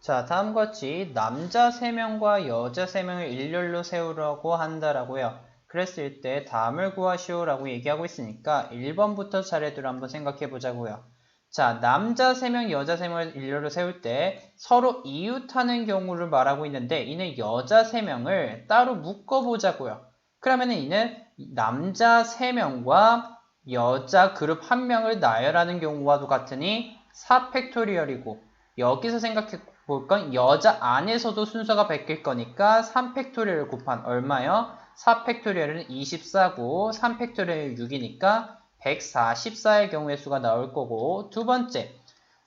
자, 다음과 같이 남자 3명과 여자 3명을 일렬로 세우라고 한다라고요. 그랬을 때 다음을 구하시오라고 얘기하고 있으니까 1번부터 차례대로 한번 생각해 보자고요. 자, 남자 3명, 여자 3명을 일렬로 세울 때 서로 이웃하는 경우를 말하고 있는데 이는 여자 3명을 따로 묶어보자고요. 그러면 이는 남자 3명과 여자 그룹 1명을 나열하는 경우와도 같으니 4팩토리얼이고 여기서 생각해 볼 건 여자 안에서도 순서가 바뀔 거니까 3팩토리얼 곱한 얼마요? 4팩토리얼은 24고 3팩토리얼 6이니까 144의 경우의 수가 나올 거고 두 번째,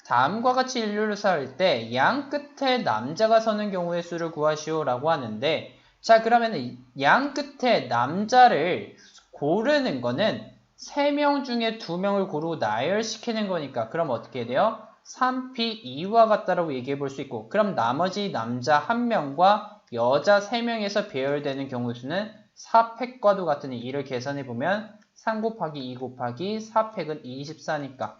다음과 같이 일렬로 세울 때 양 끝에 남자가 서는 경우의 수를 구하시오라고 하는데 자 그러면 양 끝에 남자를 고르는 거는 3명 중에 2명을 고르고 나열시키는 거니까 그럼 어떻게 돼요? 3P 2와 같다라고 얘기해 볼 수 있고 그럼 나머지 남자 1명과 여자 3명에서 배열되는 경우 수는 4팩과도 같으니 이를 계산해 보면 3 곱하기 2 곱하기 4팩은 24니까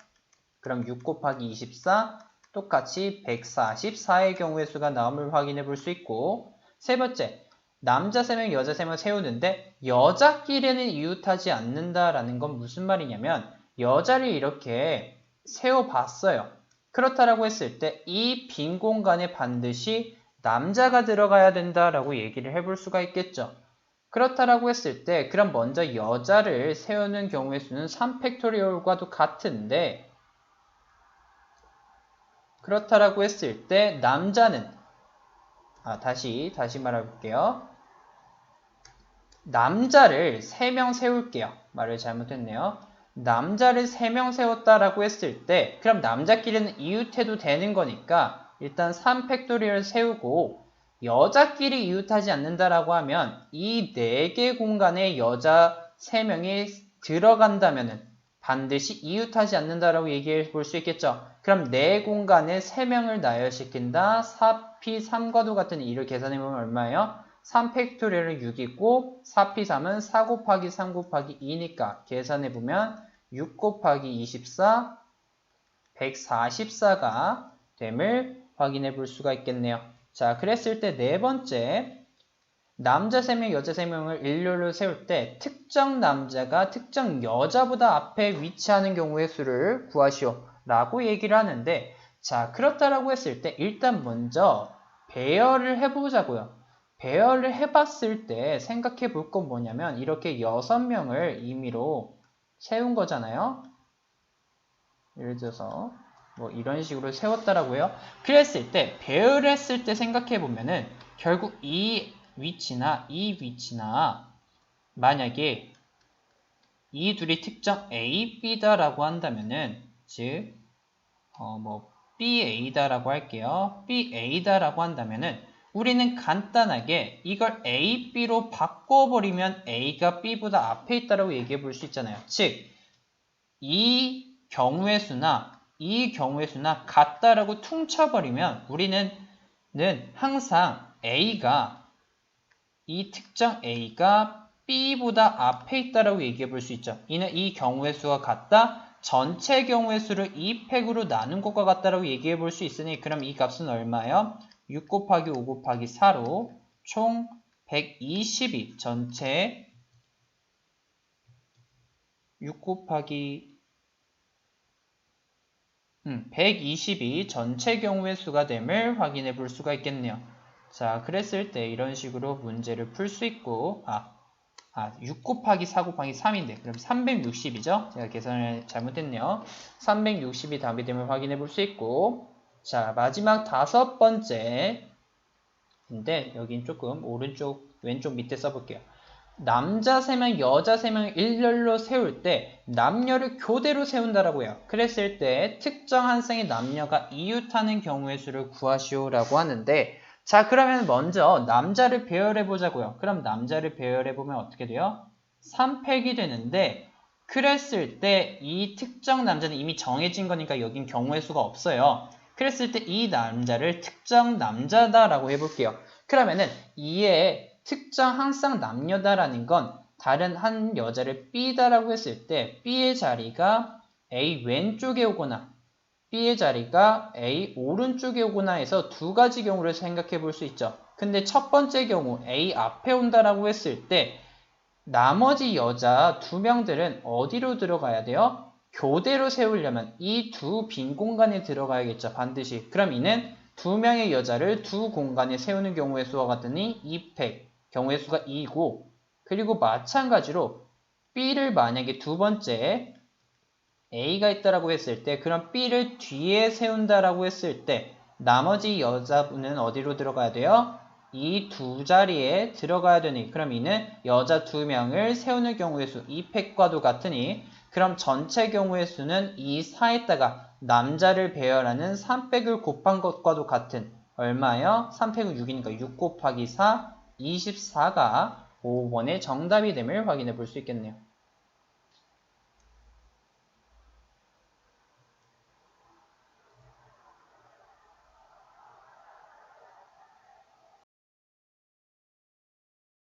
그럼 6 곱하기 24 똑같이 144의 경우의 수가 나옴을 확인해 볼 수 있고 세 번째, 남자 3명, 여자 3명 세우는데 여자끼리는 이웃하지 않는다라는 건 무슨 말이냐면 여자를 이렇게 세워봤어요. 그렇다라고 했을 때 이 빈 공간에 반드시 남자가 들어가야 된다라고 얘기를 해볼 수가 있겠죠. 그렇다라고 했을 때 그럼 먼저 여자를 세우는 경우의 수는 3팩토리얼과도 같은데 그렇다라고 했을 때 남자는 다시 말해볼게요. 남자를 3명 세울게요. 말을 잘못했네요. 남자를 3명 세웠다라고 했을 때 그럼 남자끼리는 이웃해도 되는 거니까 일단 3팩토리얼 세우고 여자끼리 이웃하지 않는다라고 하면 이 4개 공간에 여자 3명이 들어간다면은 반드시 이웃하지 않는다라고 얘기해 볼 수 있겠죠. 그럼 4공간에 3명을 나열시킨다. 4P3과도 같은 이를 계산해보면 얼마예요? 3팩토리얼은 6이고 4P3은 4 곱하기 3 곱하기 2니까 계산해보면 6 곱하기 24, 144가 됨을 확인해 볼 수가 있겠네요. 자, 그랬을 때 네 번째, 남자 3명, 여자 3명을 일렬로 세울 때 특정 남자가 특정 여자보다 앞에 위치하는 경우의 수를 구하시오 라고 얘기를 하는데 자, 그렇다라고 했을 때 일단 먼저 배열을 해보자고요. 배열을 해봤을 때 생각해 볼 건 뭐냐면 이렇게 6명을 임의로 세운 거잖아요. 예를 들어서 뭐 이런 식으로 세웠다라고 해요. 그랬을 때 배열을 했을 때 생각해 보면은 결국 이 위치나 만약에 이 둘이 특정 A, B다라고 한다면은 즉 BA다라고 할게요. BA다라고 한다면은 우리는 간단하게 이걸 A, B로 바꿔버리면 A가 B보다 앞에 있다라고 얘기해 볼 수 있잖아요. 즉, 이 경우의 수나 같다라고 퉁쳐버리면 우리는 항상 이 특정 A가 B보다 앞에 있다라고 얘기해 볼 수 있죠. 이는 이 경우의 수가 같다. 전체 경우의 수를 2팩으로 나눈 것과 같다라고 얘기해 볼 수 있으니 그럼 이 값은 얼마예요? 6 곱하기 5 곱하기 4로 총 122 전체 6 곱하기 122 전체 경우의 수가 됨을 확인해 볼 수가 있겠네요. 자, 그랬을 때 이런 식으로 문제를 풀 수 있고 6 곱하기 4 곱하기 3인데 그럼 360이죠? 제가 계산을 잘못했네요. 360이 답이 됨을 확인해 볼 수 있고 자, 마지막 5번째인데 여긴 조금 왼쪽 밑에 써볼게요. 남자 3명, 여자 3명을 일렬로 세울 때 남녀를 교대로 세운다라고 해요. 그랬을 때 특정 한 쌍의 남녀가 이웃하는 경우의 수를 구하시오라고 하는데 자, 그러면 먼저 남자를 배열해 보자고요. 그럼 남자를 배열해 보면 어떻게 돼요? 3팩이 되는데 그랬을 때 이 특정 남자는 이미 정해진 거니까 여긴 경우의 수가 없어요. 그랬을 때 이 남자를 특정 남자다라고 해볼게요. 그러면은 이에 특정 한 쌍 남녀다라는 건 다른 한 여자를 B다라고 했을 때 B의 자리가 A 왼쪽에 오거나 B의 자리가 A 오른쪽에 오거나 해서 두 가지 경우를 생각해 볼 수 있죠. 근데 첫 번째 경우 A 앞에 온다라고 했을 때 나머지 여자 두 명들은 어디로 들어가야 돼요? 교대로 세우려면 이 두 빈 공간에 들어가야겠죠. 반드시. 그럼 이는 두 명의 여자를 두 공간에 세우는 경우의 수와 같으니 2팩, 경우의 수가 2고, 그리고 마찬가지로 B를 만약에 두 번째 A가 있다라고 했을 때, 그럼 B를 뒤에 세운다라고 했을 때 나머지 여자분은 어디로 들어가야 돼요? 이 두 자리에 들어가야 되니, 그럼 이는 여자 두 명을 세우는 경우의 수 2팩과도 같으니, 그럼 전체 경우의 수는 이 4에다가 남자를 배열하는 3팩을 곱한 것과도 같은 얼마요? 3팩은 6이니까 6 곱하기 4, 24가 5번의 정답이 됨을 확인해 볼 수 있겠네요.